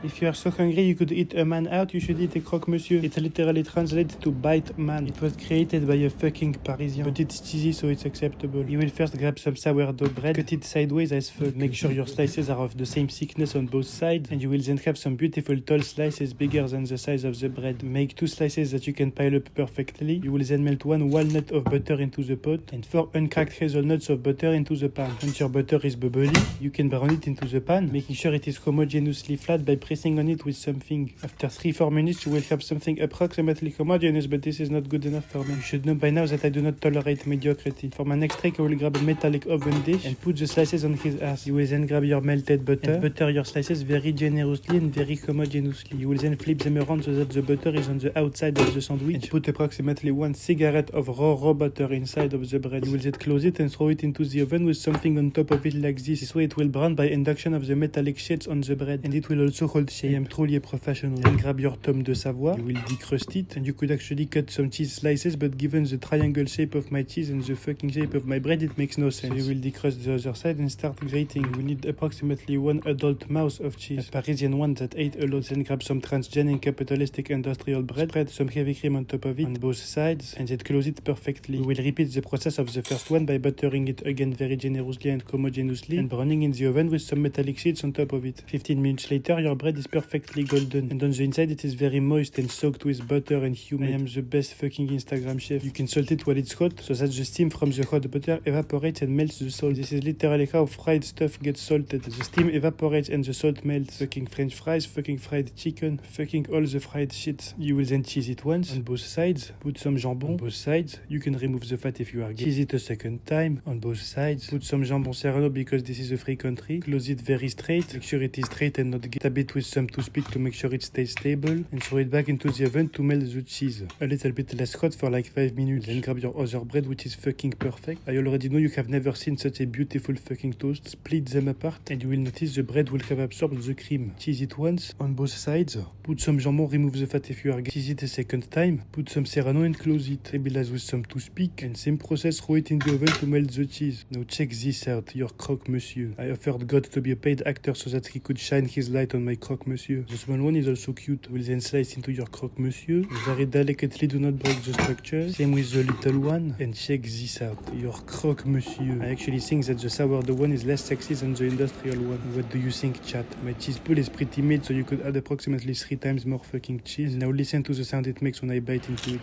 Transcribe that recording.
If you are so hungry you could eat a man out, you should eat a croque-monsieur. It literally translates to bite man. It was created by a fucking Parisian, but it's cheesy so it's acceptable. You will first grab some sourdough bread, cut it sideways as fuck. Make sure your slices are of the same thickness on both sides, and you will then have some beautiful tall slices bigger than the size of the bread. Make 2 slices that you can pile up perfectly. You will then melt 1 walnut of butter into the pot, and 4 uncracked hazelnuts of butter into the pan. Once your butter is bubbly, you can brown it into the pan, making sure it is homogeneously flat by pressing on it with something. After 3-4 minutes you will have something approximately homogeneous, but this is not good enough for me. You should know by now that I do not tolerate mediocrity. For my next trick I will grab a metallic oven dish and put the slices on his ass. You will then grab your melted butter and butter your slices very generously and very homogeneously. You will then flip them around so that the butter is on the outside of the sandwich, and put approximately 1 cigarette of raw butter inside of the bread. You will then close it and throw it into the oven with something on top of it like this. This way it will brown by induction of the metallic sheets on the bread, and it will also hold shape. I am truly a professional. Then grab your tome de Savoie. You will decrust it, and you could actually cut some cheese slices, but given the triangle shape of my cheese and the fucking shape of my bread, it makes no sense. So you will decrust the other side and start grating. You will need approximately 1 adult mouse of cheese, a Parisian one that ate a lot. Then grab some transgenic capitalistic industrial bread, spread some heavy cream on top of it on both sides, and then close it perfectly. We will repeat the process of the first one by buttering it again very generously and homogeneously, and browning in the oven with some metallic sheets on top of it. 15 minutes later your bread is perfectly golden, and on the inside it is very moist and soaked with butter and humid. I am the best fucking Instagram chef. You can salt it while it's hot so that the steam from the hot butter evaporates and melts the salt. This is literally how fried stuff gets salted. The steam evaporates and the salt melts. Fucking french fries, fucking fried chicken, fucking all the fried shit. You will then cheese it once on both sides, put some jambon on both sides. You can remove the fat if you are gay. Cheese it a second time on both sides, put some jambon serrano because this is a free country. Close it very straight, make sure it is straight and not gay. Tap it with some toothpick to make sure it stays stable, and throw it back into the oven to melt the cheese. A little bit less hot for like 5 minutes. Then grab your other bread, which is fucking perfect. I already know you have never seen such a beautiful fucking toast. Split them apart and you will notice the bread will have absorbed the cream. Cheese it once on both sides, put some jambon, remove the fat if you are gay. Cheese it a second time, put some serrano and close it. Stabilize with some toothpick, and same process, throw it in the oven to melt the cheese. Now check this out, your croque-monsieur. I offered God to be a paid actor so that he could shine his light on my croque-monsieur. The small one is also cute. We'll then slice into your croque-monsieur. Very delicately, do not break the structure. Same with the little one. And check this out, your croque-monsieur. I actually think that the sourdough one is less sexy than the industrial one. What do you think, chat? My cheese pool is pretty made, so you could add approximately 3 times more fucking cheese. Now listen to the sound it makes when I bite into it.